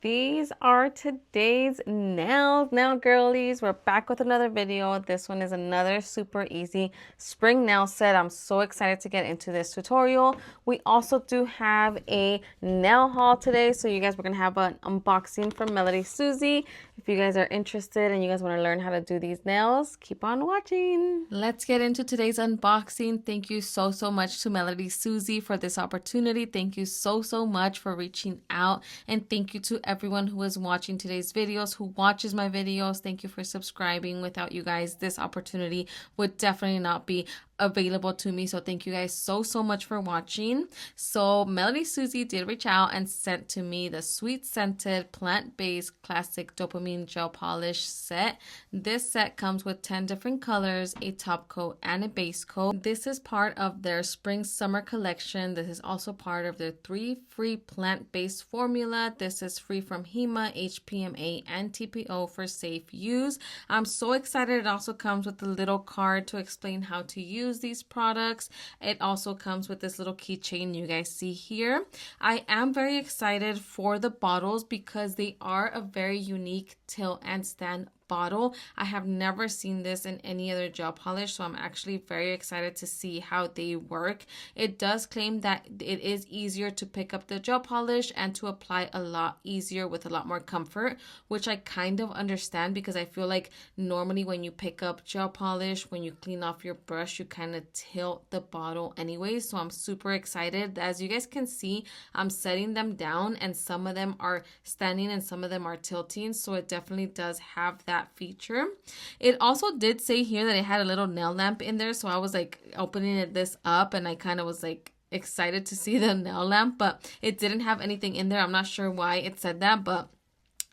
These are today's nails. Now, girlies, we're back with another video. This one is another super easy spring nail set. I'm so excited to get into this tutorial. We also do have a nail haul today. So you guys, we're going to have an unboxing from MelodySusie. If you guys are interested and you guys want to learn how to do these nails, keep on watching. Let's get into today's unboxing. Thank you so much to MelodySusie for this opportunity. Thank you so much for reaching out, and thank you to everyone who is watching today's videos, who watches my videos. Thank you for subscribing. Without you guys, this opportunity would definitely not be available to me. So thank you guys so much for watching. So MelodySusie did reach out and sent to me the sweet scented plant-based classic dopamine gel polish set. This set comes with 10 different colors, a top coat and a base coat. This is part of their spring summer collection. This is also part of their 3 free plant-based formula. This is free from HEMA, HPMA, and TPO for safe use. I'm so excited. It also comes with a little card to explain how to use these products. It also comes with this little keychain you guys see here. I am very excited for the bottles because they are a very unique tilt and stand bottle. I have never seen this in any other gel polish, so I'm actually very excited to see how they work. It does claim that it is easier to pick up the gel polish and to apply a lot easier with a lot more comfort, which I kind of understand because I feel like normally when you pick up gel polish, when you clean off your brush, you kind of tilt the bottle anyway. So I'm super excited. As you guys can see, I'm setting them down and some of them are standing and some of them are tilting, so it definitely does have that feature. It also did say here that it had a little nail lamp in there, so I was like opening this up and I kind of was like excited to see the nail lamp, but it didn't have anything in there. I'm not sure why it said that, but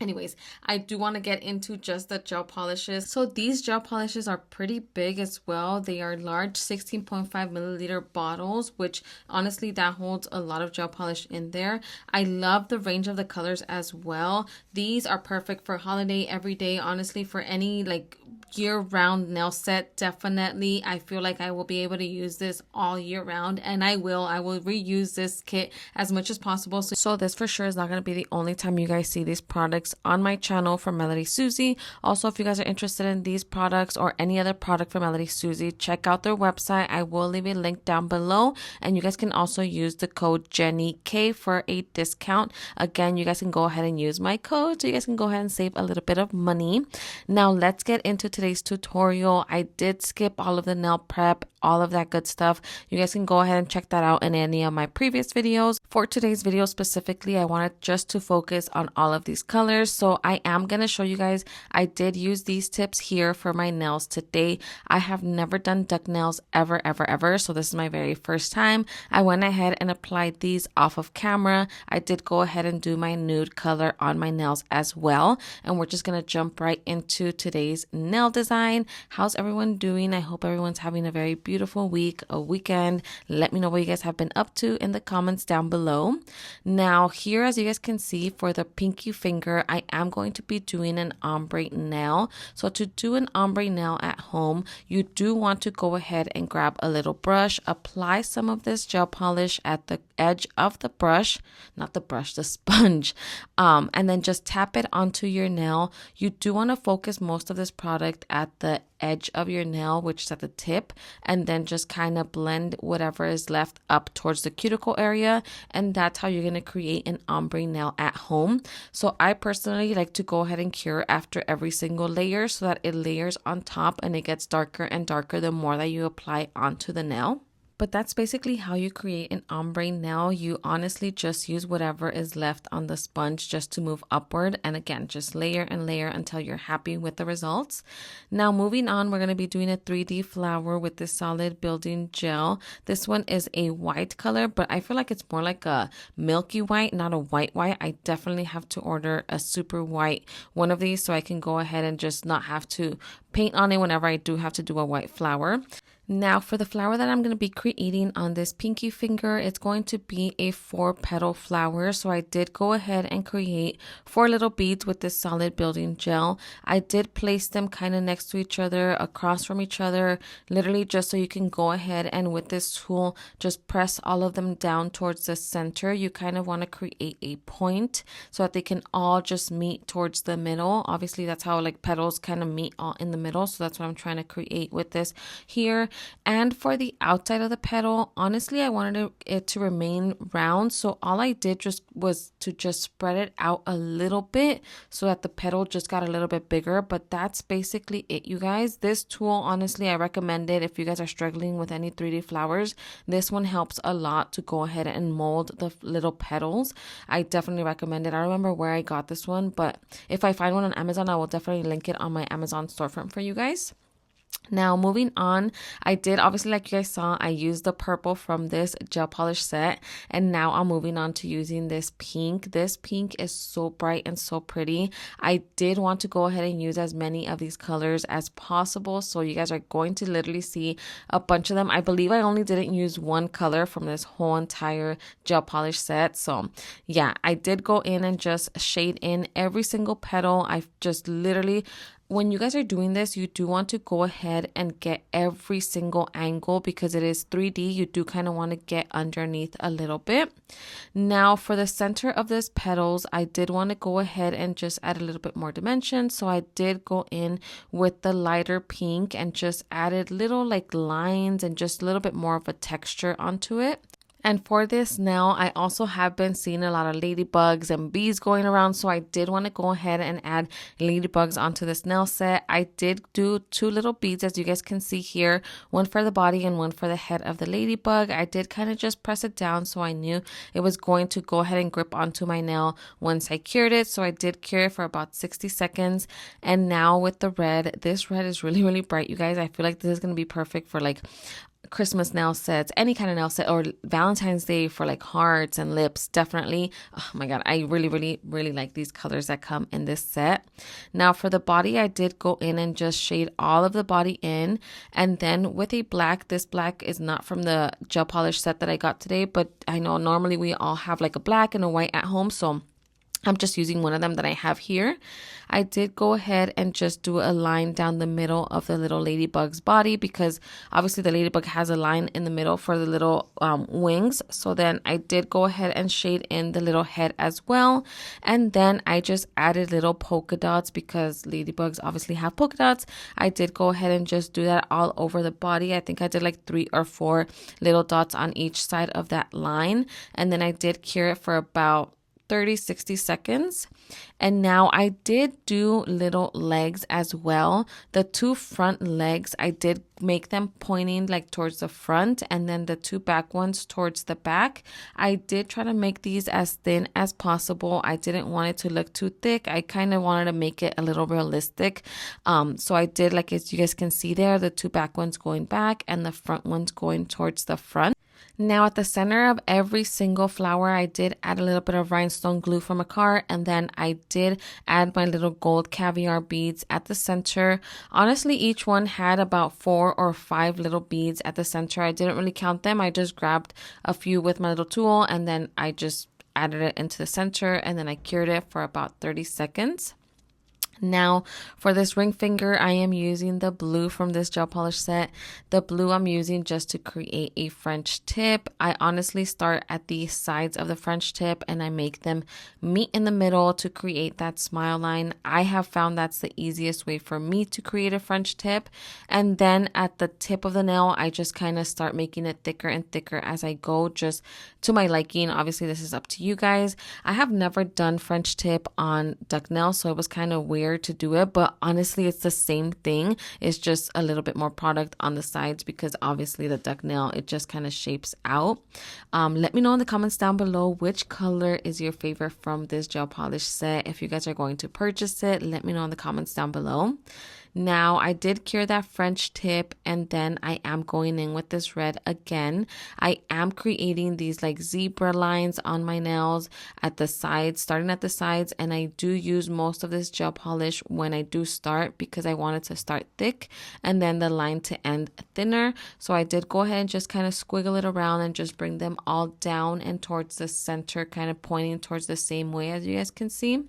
anyways, I do want to get into just the gel polishes. So these gel polishes are pretty big as well. They are large 16.5 milliliter bottles, which honestly that holds a lot of gel polish in there. I love the range of the colors as well. These are perfect for holiday, everyday, honestly for any like year-round nail set. Definitely I feel like I will be able to use this all year round, and I will reuse this kit as much as possible. So this for sure is not going to be the only time you guys see these products on my channel from MelodySusie. Also, if you guys are interested in these products or any other product from MelodySusie, check out their website. I will leave a link down below, and you guys can also use the code JennyK for a discount. Again, you guys can go ahead and use my code so you guys can go ahead and save a little bit of money. Now let's get into today's tutorial. I did skip all of the nail prep, all of that good stuff. You guys can go ahead and check that out in any of my previous videos. For today's video specifically, I wanted just to focus on all of these colors. So I am going to show you guys, I did use these tips here for my nails today. I have never done duck nails ever. So this is my very first time. I went ahead and applied these off of camera. I did go ahead and do my nude color on my nails as well. And we're just going to jump right into today's nail design. How's everyone doing? I hope everyone's having a very beautiful week, a weekend. Let me know what you guys have been up to in the comments down below. Now here, as you guys can see, for the pinky finger, I am going to be doing an ombre nail. So to do an ombre nail at home, you do want to go ahead and grab a little brush, apply some of this gel polish at the edge of the brush, not the brush, the sponge, and then just tap it onto your nail. You do want to focus most of this product at the edge of your nail, which is at the tip, and then just kind of blend whatever is left up towards the cuticle area, and that's how you're going to create an ombre nail at home. So I personally like to go ahead and cure after every single layer so that it layers on top and it gets darker and darker the more that you apply onto the nail. But that's basically how you create an ombre nail. You honestly just use whatever is left on the sponge just to move upward. And again, just layer and layer until you're happy with the results. Now moving on, we're going to be doing a 3D flower with this solid building gel. This one is a white color, but I feel like it's more like a milky white, not a white. I definitely have to order a super white one of these so I can go ahead and just not have to paint on it whenever I do have to do a white flower. Now for the flower that I'm going to be creating on this pinky finger, it's going to be a 4-petal flower. So I did go ahead and create 4 little beads with this solid building gel. I did place them kind of next to each other, across from each other, literally just so you can go ahead and with this tool, just press all of them down towards the center. You kind of want to create a point so that they can all just meet towards the middle. Obviously, that's how like petals kind of meet all in the middle. So that's what I'm trying to create with this here. And for the outside of the petal, honestly, I wanted it to remain round. So all I did was to just spread it out a little bit so that the petal just got a little bit bigger. But that's basically it, you guys. This tool, honestly, I recommend it if you guys are struggling with any 3D flowers. This one helps a lot to go ahead and mold the little petals. I definitely recommend it. I don't remember where I got this one, but if I find one on Amazon, I will definitely link it on my Amazon storefront for you guys. Now moving on, I did obviously, like you guys saw, I used the purple from this gel polish set, and now I'm moving on to using this pink. This pink is so bright and so pretty. I did want to go ahead and use as many of these colors as possible, so you guys are going to literally see a bunch of them. I believe I only didn't use one color from this whole entire gel polish set. So yeah, I did go in and just shade in every single petal. I've just literally, when you guys are doing this, you do want to go ahead and get every single angle because it is 3D. You do kind of want to get underneath a little bit. Now for the center of this petals, I did want to go ahead and just add a little bit more dimension. So I did go in with the lighter pink and just added little like lines and just a little bit more of a texture onto it. And for this nail, I also have been seeing a lot of ladybugs and bees going around. So I did want to go ahead and add ladybugs onto this nail set. I did do 2 little beads, as you guys can see here, one for the body and one for the head of the ladybug. I did kind of just press it down so I knew it was going to go ahead and grip onto my nail once I cured it. So I did cure it for about 60 seconds. And now with the red, this red is really, really bright, you guys. I feel like this is going to be perfect for like Christmas nail sets, any kind of nail set, or Valentine's Day for like hearts and lips. Definitely. Oh my god, I really, really, really like these colors that come in this set. Now for the body, I did go in and just shade all of the body in, and then with a black, this black is not from the gel polish set that I got today, but I know normally we all have like a black and a white at home, so I'm just using one of them that I have here. I did go ahead and just do a line down the middle of the little ladybug's body because obviously the ladybug has a line in the middle for the little wings. So then I did go ahead and shade in the little head as well. And then I just added little polka dots because ladybugs obviously have polka dots. I did go ahead and just do that all over the body. I think I did like 3 or 4 little dots on each side of that line. And then I did cure it for about 30-60 seconds. And now I did do little legs as well. The 2 front legs, I did make them pointing like towards the front, and then the 2 back ones towards the back. I did try to make these as thin as possible. I didn't want it to look too thick. I kind of wanted to make it a little realistic. So I did, like as you guys can see there, the 2 back ones going back and the front ones going towards the front. Now at the center of every single flower, I did add a little bit of rhinestone glue from a cart, and then I did add my little gold caviar beads at the center. Honestly, each one had about 4 or 5 little beads at the center. I didn't really count them. I just grabbed a few with my little tool, and then I just added it into the center, and then I cured it for about 30 seconds. Now for this ring finger, I am using the blue from this gel polish set. The blue I'm using just to create a French tip. I honestly start at the sides of the French tip and I make them meet in the middle to create that smile line. I have found that's the easiest way for me to create a French tip. And then at the tip of the nail, I just kind of start making it thicker and thicker as I go, just to my liking. Obviously, this is up to you guys. I have never done French tip on duck nails, so it was kind of weird to do it, but honestly it's the same thing. It's just a little bit more product on the sides because obviously the duck nail, it just kind of shapes out. Let me know in the comments down below which color is your favorite from this gel polish set. If you guys are going to purchase it, let me know in the comments down below. Now I did cure that French tip, and then I am going in with this red again. I am creating these like zebra lines on my nails at the sides, starting at the sides, and I do use most of this gel polish when I do start because I wanted to start thick and then the line to end thinner. So I did go ahead and just kind of squiggle it around and just bring them all down and towards the center, kind of pointing towards the same way as you guys can see.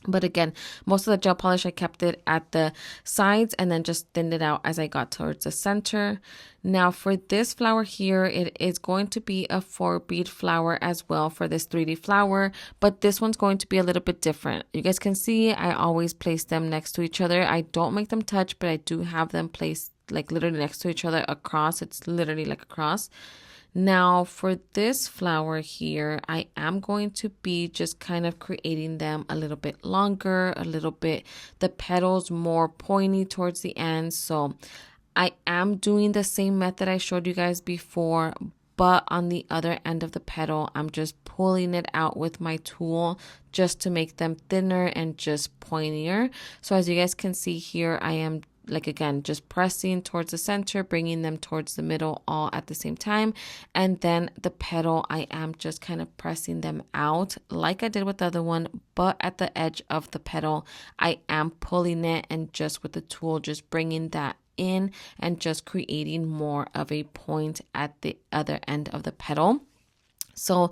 But again, most of the gel polish, I kept it at the sides and then just thinned it out as I got towards the center. Now for this flower here, it is going to be a 4-bead flower as well for this 3D flower, but this one's going to be a little bit different. You guys can see I always place them next to each other. I don't make them touch, but I do have them placed like literally next to each other across. It's literally like a cross. Now for this flower here, I am going to be just kind of creating them a little bit longer, a little bit, the petals more pointy towards the end. So I am doing the same method I showed you guys before, but on the other end of the petal, I'm just pulling it out with my tool just to make them thinner and just pointier. So as you guys can see here, I am like again just pressing towards the center, bringing them towards the middle all at the same time, and then the petal I am just kind of pressing them out like I did with the other one, but at the edge of the petal I am pulling it and just with the tool just bringing that in and just creating more of a point at the other end of the petal. So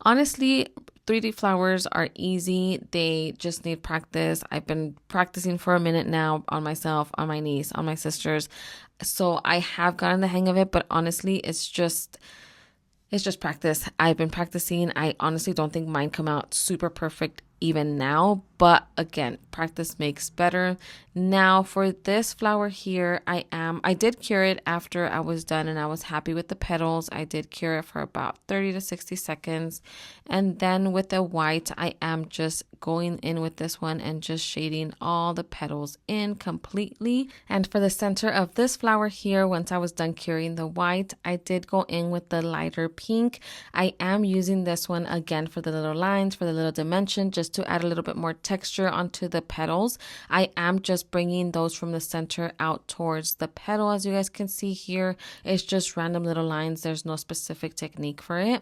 honestly, 3D flowers are easy. They just need practice. I've been practicing for a minute now on myself, on my niece, on my sisters. So I have gotten the hang of it, but honestly, it's just practice. I've been practicing. I honestly don't think mine come out super perfect even now, but again, practice makes better. Now for this flower here, I did cure it after I was done and I was happy with the petals. I did cure it for about 30 to 60 seconds. And then with the white, I am just going in with this one and just shading all the petals in completely. And for the center of this flower here, once I was done curing the white, I did go in with the lighter pink. I am using this one again for the little lines, for the little dimension, just to add a little bit more texture onto the petals. I am just bringing those from the center out towards the petal. As you guys can see here, it's just random little lines. There's no specific technique for it.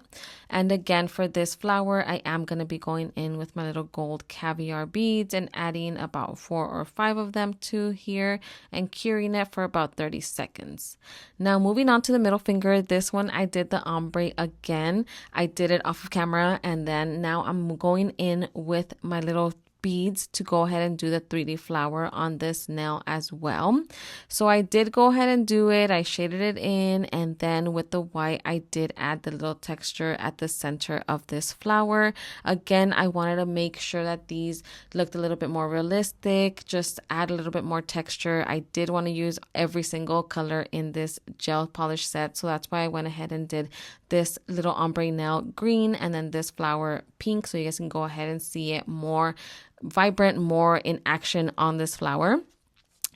And again, for this flower, I am going to be going in with my little gold caviar beads and adding about 4 or 5 of them to here and curing it for about 30 seconds. Now moving on to the middle finger, this one I did the ombre again. I did it off of camera, and then now I'm going in with my little beads to go ahead and do the 3D flower on this nail as well. So I did go ahead and do it. I shaded it in, and then with the white I did add the little texture at the center of this flower. Again, I wanted to make sure that these looked a little bit more realistic, just add a little bit more texture. I did want to use every single color in this gel polish set, so that's why I went ahead and did this little ombre nail green and then this flower pink, so you guys can go ahead and see it more vibrant, more in action on this flower.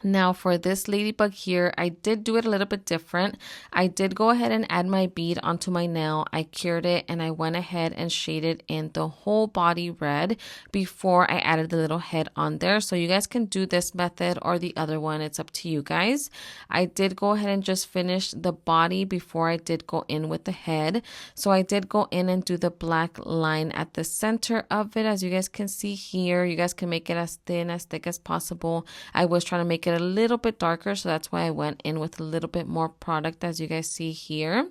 Now for this ladybug here, I did do it a little bit different. I did go ahead and add my bead onto my nail. I cured it and I went ahead and shaded in the whole body red before I added the little head on there. So you guys can do this method or the other one. It's up to you guys. I did go ahead and just finish the body before I did go in with the head. So I did go in and do the black line at the center of it. As you guys can see here, you guys can make it as thin, as thick as possible. I was trying to make it a little bit darker, so that's why I went in with a little bit more product, as you guys see here.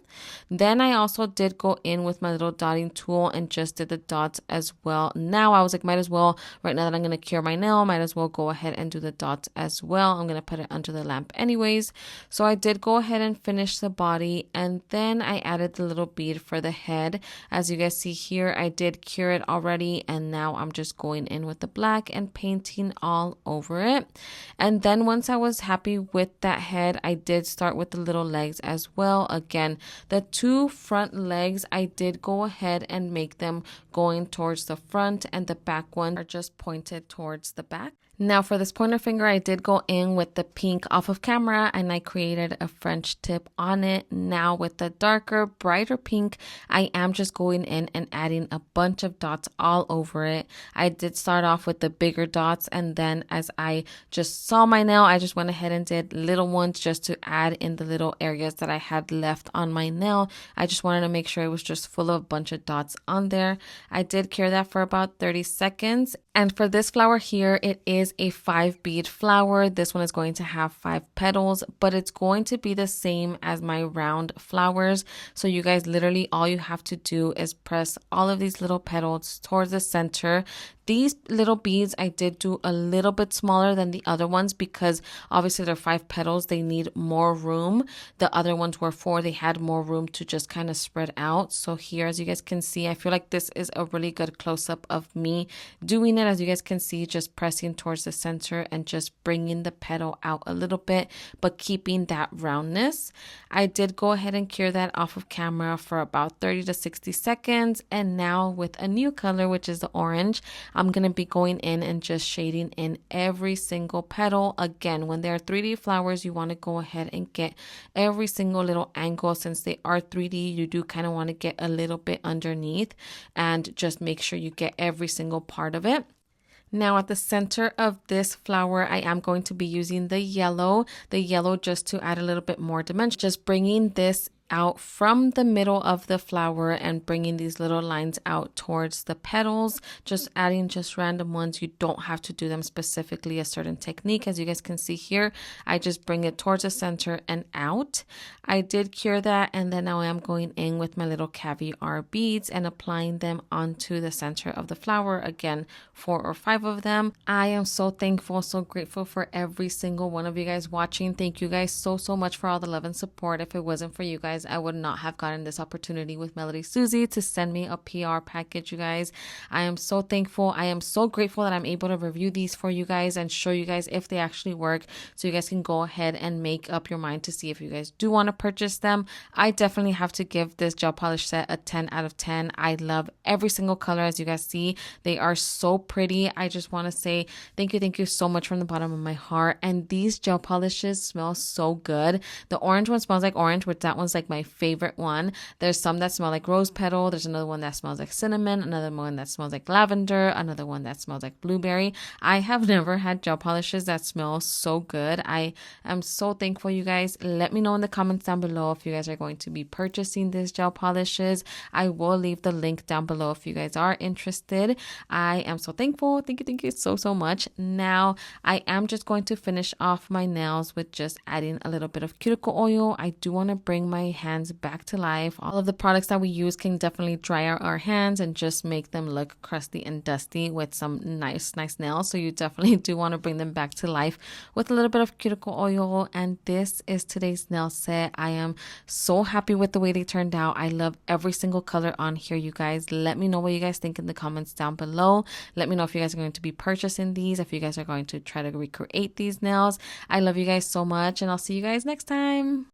Then I also did go in with my little dotting tool and just did the dots as well. Now I was like, might as well, right now that I'm going to cure my nail, might as well go ahead and do the dots as well. I'm going to put it under the lamp anyways. So I did go ahead and finish the body, and then I added the little bead for the head. As you guys see here, I did cure it already, and now I'm just going in with the black and painting all over it. And then once I was happy with that head, I did start with the little legs as well. Again, the 2 front legs, I did go ahead and make them going towards the front, and the back one are just pointed towards the back. Now for this pointer finger, I did go in with the pink off of camera and I created a French tip on it. Now with the darker, brighter pink, I am just going in and adding a bunch of dots all over it. I did start off with the bigger dots, and then as I just saw my nail now I just went ahead and did little ones just to add in the little areas that I had left on my nail. I just wanted to make sure it was just full of a bunch of dots on there. I did cure that for about 30 seconds. And for this flower here, it is a 5-bead flower. This one is going to have 5 petals, but it's going to be the same as my round flowers. So you guys, literally all you have to do is press all of these little petals towards the center. These little beads I did do a little bit smaller than the other ones because obviously they're 5 petals. They need more room. The other ones were 4. They had more room to just kind of spread out. So here, as you guys can see, I feel like this is a really good close-up of me doing it. As you guys can see, just pressing towards the center and just bringing the petal out a little bit, but keeping that roundness. I did go ahead and cure that off of camera for about 30 to 60 seconds. And now with a new color, which is the orange, I'm going to be going in and just shading in every single petal. Again, when they're 3D flowers, you want to go ahead and get every single little angle. Since they are 3D, you do kind of want to get a little bit underneath and just make sure you get every single part of it. Now at the center of this flower, I am going to be using the yellow just to add a little bit more dimension, just bringing this out from the middle of the flower and bringing these little lines out towards the petals, just adding just random ones. You don't have to do them specifically a certain technique. As you guys can see here, I just bring it towards the center and out. I did cure that, and then now I am going in with my little caviar beads and applying them onto the center of the flower. Again, 4 or 5 of them. I am so thankful, so grateful for every single one of you guys watching. Thank you guys so much for all the love and support. If it wasn't for you guys, I would not have gotten this opportunity with MelodySusie to send me a PR package, you guys. I am so thankful. I am so grateful that I'm able to review these for you guys and show you guys if they actually work, so you guys can go ahead and make up your mind to see if you guys do want to purchase them. I definitely have to give this gel polish set a 10 out of 10. I love every single color. As you guys see, they are so pretty. I just want to say thank you so much from the bottom of my heart. And these gel polishes smell so good. The orange one smells like orange, which that one's like my favorite one. There's some that smell like rose petal. There's another one that smells like cinnamon, another one that smells like lavender, another one that smells like blueberry. I have never had gel polishes that smell so good. I am so thankful, you guys. Let me know in the comments down below if you guys are going to be purchasing these gel polishes. I will leave the link down below if you guys are interested. I am so thankful. Thank you so much. Now I am just going to finish off my nails with just adding a little bit of cuticle oil. I do want to bring my hands back to life. All of the products that we use can definitely dry out our hands and just make them look crusty and dusty with some nice nails. So you definitely do want to bring them back to life with a little bit of cuticle oil. And this is today's nail set. I am so happy with the way they turned out. I love every single color on here, you guys. Let me know what you guys think in the comments down below. Let me know if you guys are going to be purchasing these, if you guys are going to try to recreate these nails. I love you guys so much, and I'll see you guys next time.